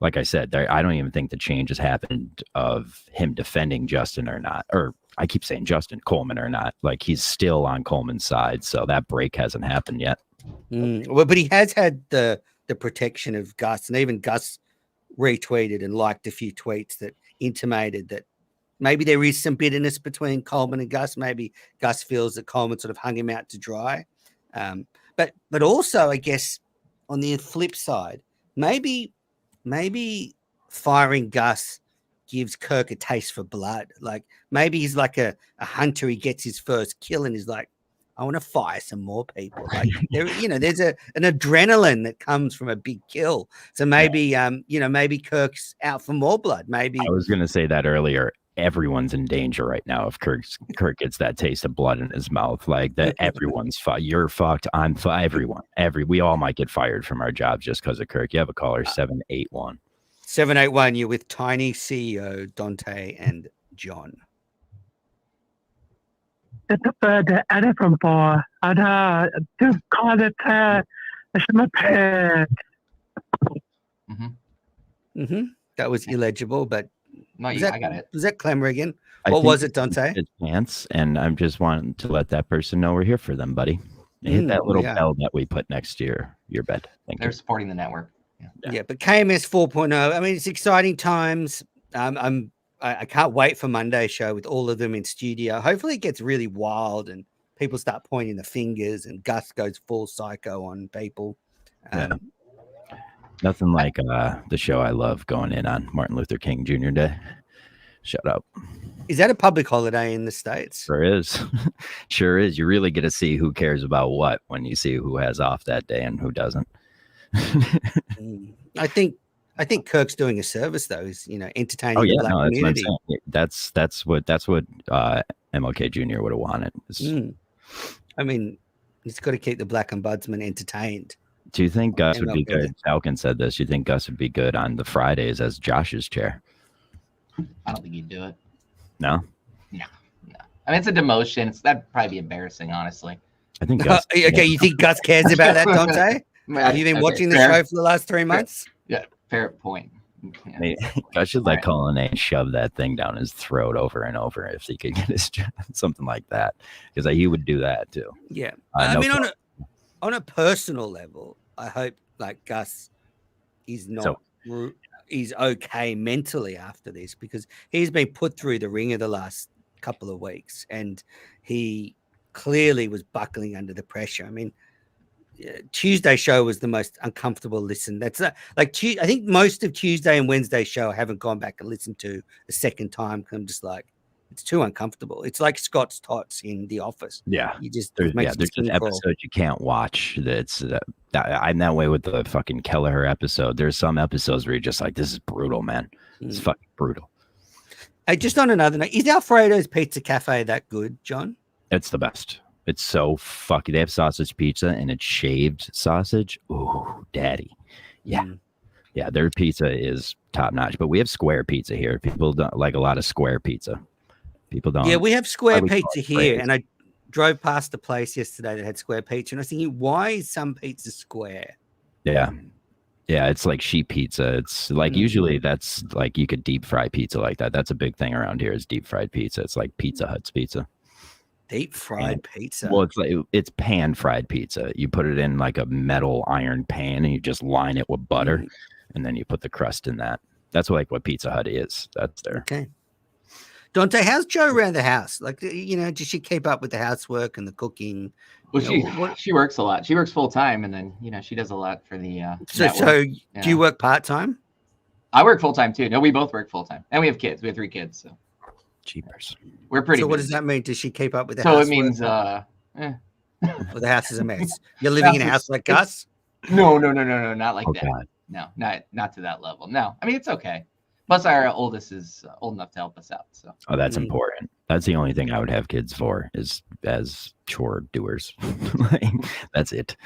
like I said, I don't even think the change has happened of him defending Justin or not, or I keep saying Justin, Coleman or not. Like, he's still on Coleman's side, so that break hasn't happened yet. Well, but he has had the protection of Gus, and even Gus retweeted and liked a few tweets that intimated that maybe there is some bitterness between Coleman and Gus. Maybe Gus feels that Coleman sort of hung him out to dry. But also, I guess, on the flip side, maybe firing Gus gives Kirk a taste for blood. Like, maybe he's like a hunter. He gets his first kill and he's like, I want to fire some more people. Like, there's an adrenaline that comes from a big kill. So maybe, maybe Kirk's out for more blood. Maybe I was going to say that earlier. Everyone's in danger right now if Kirk gets that taste of blood in his mouth. Like, that, everyone's you're fucked. I'm everyone. We all might get fired from our jobs just because of Kirk. You have a caller 781. 781. You're with Tiny CEO Dante and John. Det är från på du kallar det som a pet. That was illegible, but I got it. Was that Clemmer again? What was it, Dante? It's pants, and I'm just wanting to let that person know we're here for them, buddy. Hit that little bell that we put next to your bed. They're supporting the network. Yeah, but KMS 4.0. I mean, it's exciting times. I can't wait for Monday's show with all of them in studio. Hopefully it gets really wild and people start pointing the fingers and Gus goes full psycho on people. Nothing like the show I love going in on Martin Luther King Jr. Day. Shut up. Is that a public holiday in the States? Sure is. Sure is. You really get to see who cares about what when you see who has off that day and who doesn't. I think Kirk's doing a service though, is entertaining the black community. That's what MLK Jr. would have wanted. I mean, he's got to keep the black ombudsman entertained. Do you think Gus would be good? Falcon said this. Do you think Gus would be good on the Fridays as Josh's chair? I don't think he'd do it. No. I mean, it's a demotion. That'd probably be embarrassing, honestly. I think Gus. Okay, you think Gus cares about that, Dante? Have you been watching the show for the last 3 months? Yeah, fair point. I should let Cullinane shove that thing down his throat over and over if he could get his something like that, because he would do that too. Yeah, I mean, on a personal level, I hope like Gus is not. He's okay mentally after this, because he's been put through the ringer the last couple of weeks, and he clearly was buckling under the pressure. I mean, Tuesday show was the most uncomfortable listen. That's I think most of Tuesday and Wednesday show I haven't gone back and listened to a second time, because I'm just like, it's too uncomfortable. It's like Scott's Tots in The Office. Yeah, you just there's just episodes you can't watch. That's I'm that way with the fucking Kelleher episode. There's some episodes where you're just like, this is brutal, man. It's fucking brutal. Hey, just on another note, is Alfredo's Pizza Cafe that good, John? It's the best. It's so fucking. They have sausage pizza and it's shaved sausage. Ooh, daddy. Yeah. Yeah, their pizza is top notch. But we have square pizza here. People don't like a lot of square pizza. People don't. Yeah, we have square pizza here. And I drove past a place yesterday that had square pizza. And I was thinking, why is some pizza square? Yeah. Yeah, it's like sheep pizza. It's like usually that's like you could deep fry pizza like that. That's a big thing around here is deep fried pizza. It's like Pizza Hut's pizza. Deep fried pizza. Well, it's pan fried pizza. You put it in like a metal iron pan and you just line it with butter, and then you put the crust in that. That's like what Pizza Hut is. That's there. Okay. Dante, how's Joe around the house? Like, does she keep up with the housework and the cooking? Well, she works a lot. She works full time, and then she does a lot for the. So do you work part time? I work full time too. No, we both work full time, and we have kids. We have 3 kids, so. Cheapers. We're pretty. So what busy. does that mean? Does she keep up with the So house? it means Well, the house is a mess. You're living in a house like Gus? No, not like that. God. No, not to that level. No, I mean it's okay. Plus, our oldest is old enough to help us out. So. Oh, that's important. That's the only thing I would have kids for is as chore doers. That's it.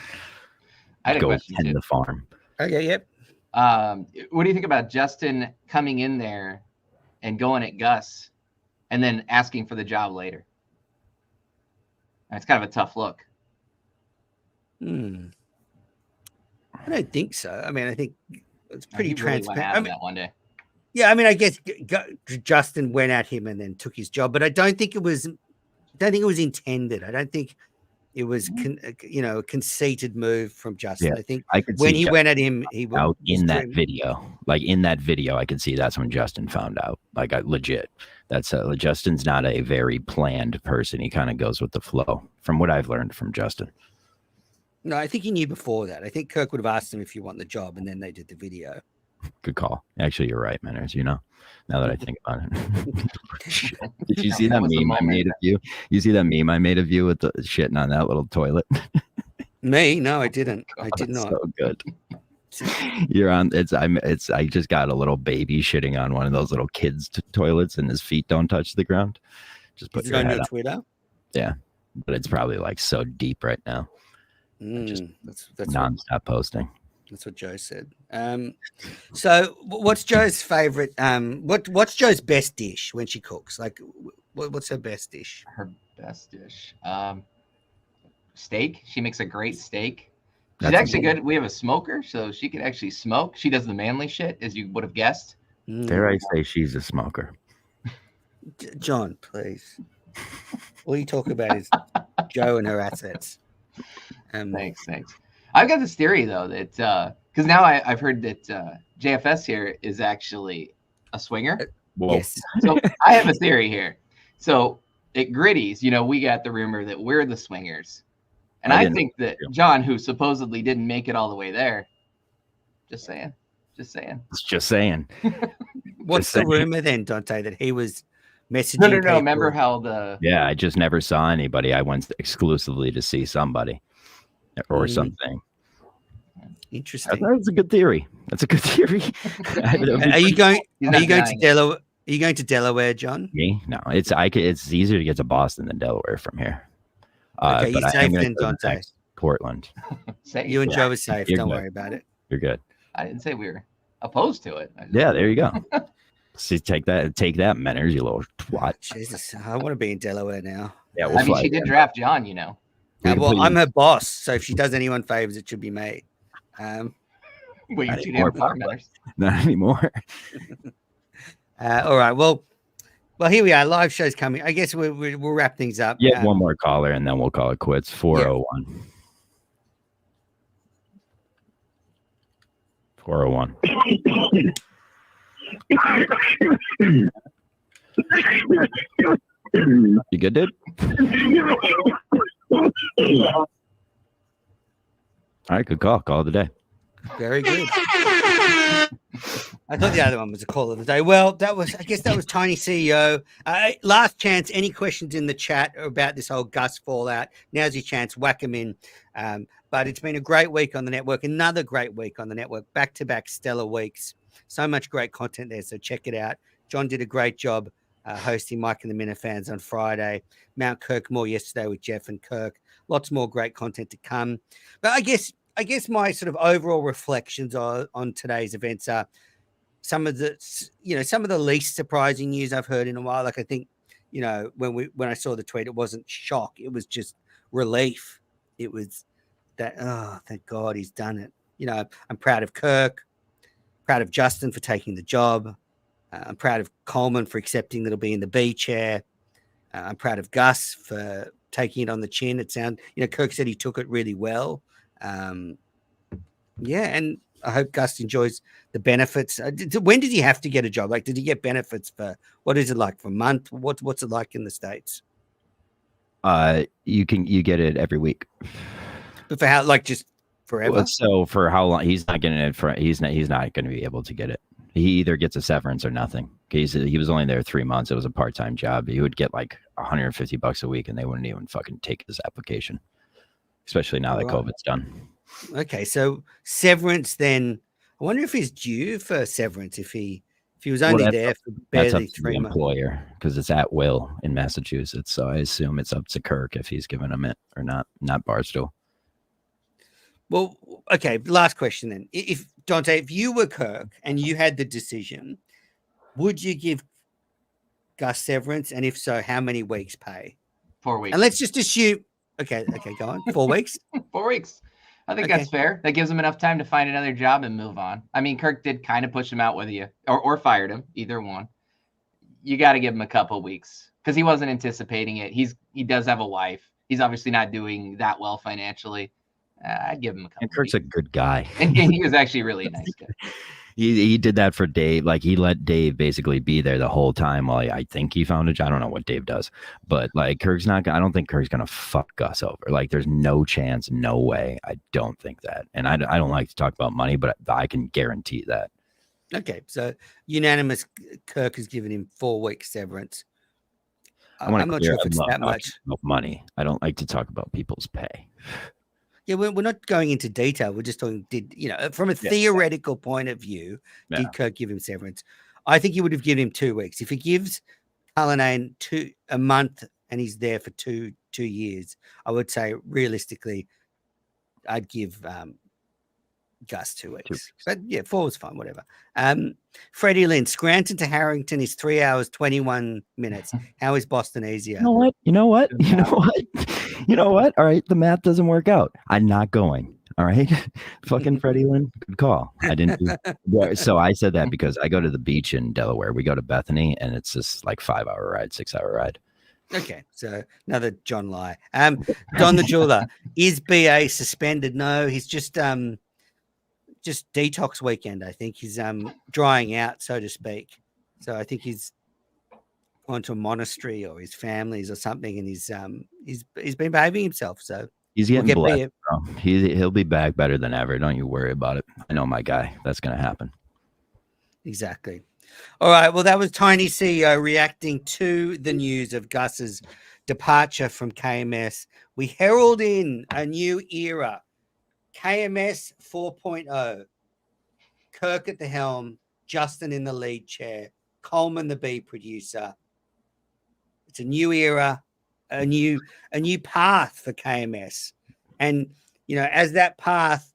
I had a question tend too. the farm. Okay, yep. What do you think about Justin coming in there and going at Gus, and then asking for the job later? It's kind of a tough look. I don't think so. I mean, I think it's pretty transparent. Went at him that one day. Yeah, I mean, I guess Justin went at him and then took his job, but I don't think it was intended. I don't think it was a conceited move from Justin. Yeah, I think I could when see he went at him, he went out in that video. Like in that video, I could see that's when Justin found out. Like legit. That's Justin's not a very planned person. He kind of goes with the flow, from what I've learned from Justin. No, I think he knew before that. I think Kirk would have asked him if you want the job, and then they did the video. Good call. Actually, you're right, Manners. Now that I think about it. Did you see that meme I made of you? You see that meme I made of you with the shitting on that little toilet? Me? No, I didn't. I did not. So good. You're on. I just got a little baby shitting on one of those little kids' toilets, and his feet don't touch the ground. Just put your on head your up. Twitter. Yeah, but it's probably like so deep right now. Just that's nonstop posting. That's what Joe said. So what's Joe's favorite? What's Joe's best dish when she cooks? Like, what's her best dish? Her best dish, steak. She makes a great steak. She's actually good. We have a smoker, so she can actually smoke. She does the manly shit, as you would have guessed. Dare I say she's a smoker? John, please. All you talk about is Joe and her assets. Thanks. I've got this theory though that because now I've heard that JFS here is actually a swinger. Yes. So I have a theory here. So at Gritty's, we got the rumor that we're the swingers, and I think that John, who supposedly didn't make it all the way there, just saying. What's the rumor then, Dante? That he was messaging? No. Remember how the? Yeah, I just never saw anybody. I went exclusively to see somebody or something. Interesting. That's a good theory. Are you going to Delaware? Are you going to Delaware, John? Me? No, it's easier to get to Boston than Delaware from here. Okay, but you're safe then, Dante. Portland. You and Joe are safe. Don't worry about it. You're good. I didn't say we were opposed to it. Yeah, there you go. See, take that, Menners, you little twat. Jesus, I want to be in Delaware now. Yeah, I mean, she did draft John, Well, I'm her boss, so if she does anyone favors, it should be me. Well, you're Not too anymore, damn complimenters. Not anymore. All right. Well, here we are. Live show's coming. I guess we'll wrap things up. Yeah, one more caller, and then we'll call it quits. 401. 401. You good, dude? All right, good call. Call of the day. Very good. I thought the other one was a call of the day. Well, I guess that was Tiny CEO. Last chance. Any questions in the chat about this whole Gus fallout? Now's your chance. Whack them in. But it's been a great week on the network. Another great week on the network. Back-to-back stellar weeks. So much great content there. So check it out. John did a great job hosting Mike and the Minifans on Friday. Mount Kirkmore yesterday with Jeff and Kirk. Lots more great content to come. But I guess my sort of overall reflections on today's events are some of the least surprising news I've heard in a while. Like I think, when I saw the tweet, it wasn't shock. It was just relief. It was that, oh, thank God he's done it. I'm proud of Kirk, proud of Justin for taking the job. I'm proud of Coleman for accepting that he'll be in the B chair. I'm proud of Gus for taking it on the chin. Kirk said he took it really well. And I hope Gus enjoys the benefits. When did he have to get a job? Like, did he get benefits for, what is it like, for a month? What's it like in the States? You get it every week. But for how, like, just forever? Well, so for how long? He's not getting it he's not going to be able to get it. He either gets a severance or nothing. He was only there 3 months. It was a part-time job. He would get like $150 a week, and they wouldn't even fucking take his application, especially now that COVID's done. Okay, so severance then. I wonder if he's due for severance if he was only there for barely 3 months. Employer, because it's at will in Massachusetts. So I assume it's up to Kirk if he's giving him it or not Barstool. Well, okay. Last question then. If Dante, if you were Kirk and you had the decision, would you give Gus severance? And if so, how many weeks pay? 4 weeks. And let's just assume. Okay, go on. 4 weeks. 4 weeks. I think that's fair. That gives him enough time to find another job and move on. I mean, Kirk did kind of push him out, whether you or fired him, either one. You got to give him a couple weeks because he wasn't anticipating it. He does have a wife. He's obviously not doing that well financially. I'd give him a couple. And Kirk's a good guy. And he was actually really nice guy. He did that for Dave. Like, he let Dave basically be there the whole time while I think he found a job. I don't know what Dave does, but like I don't think Kirk's gonna fuck Gus over. Like, there's no chance, no way. I don't think that. And I don't like to talk about money, but I can guarantee that. Okay, so unanimous. Kirk has given him 4 weeks severance. I'm not sure if it's that much money. I don't like to talk about people's pay. Yeah, we're not going into detail. We're just talking, from a theoretical point of view, did Kirk give him severance? I think he would have given him 2 weeks. If he gives Cullinane a month and he's there for two years, I would say realistically, I'd give Gus 2 weeks. But yeah, 4 was fine, whatever. Freddie Lynn, Scranton to Harrington is 3 hours, 21 minutes. How is Boston easier? You know what? All right, the math doesn't work out. I'm not going. All right. Fucking Freddie Lynn, good call. I didn't so I said that because I go to the beach in Delaware. We go to Bethany, and it's just like 5-hour ride, 6-hour ride. Okay, so another John lie. Don the Jeweler, is BA suspended? No, he's just detox weekend. I think he's drying out, so to speak. So I think he's gone to a monastery or his families or something, and he's been behaving himself. So he's getting blessed. He'll be back better than ever. Don't you worry about it. I know my guy. That's going to happen. Exactly. All right. Well, that was Tiny CEO reacting to the news of Gus's departure from KMS. We herald in a new era. KMS 4.0. Kirk at the helm, Justin in the lead chair, Coleman the B producer. It's a new era, a new path for KMS. And, as that path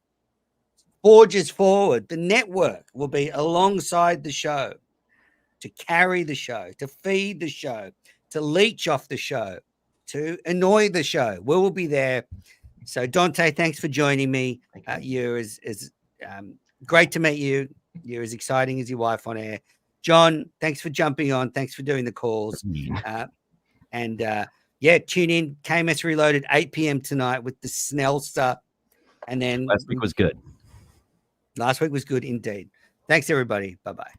forges forward, the network will be alongside the show to carry the show, to feed the show, to leech off the show, to annoy the show. We will be there. So, Dante, thanks for joining me. You're as great to meet you. You're as exciting as your wife on air. John, thanks for jumping on. Thanks for doing the calls. And tune in. KMS Reloaded, 8 p.m. tonight with the Snellster. And then Last week was good. Last week was good indeed. Thanks, everybody. Bye-bye.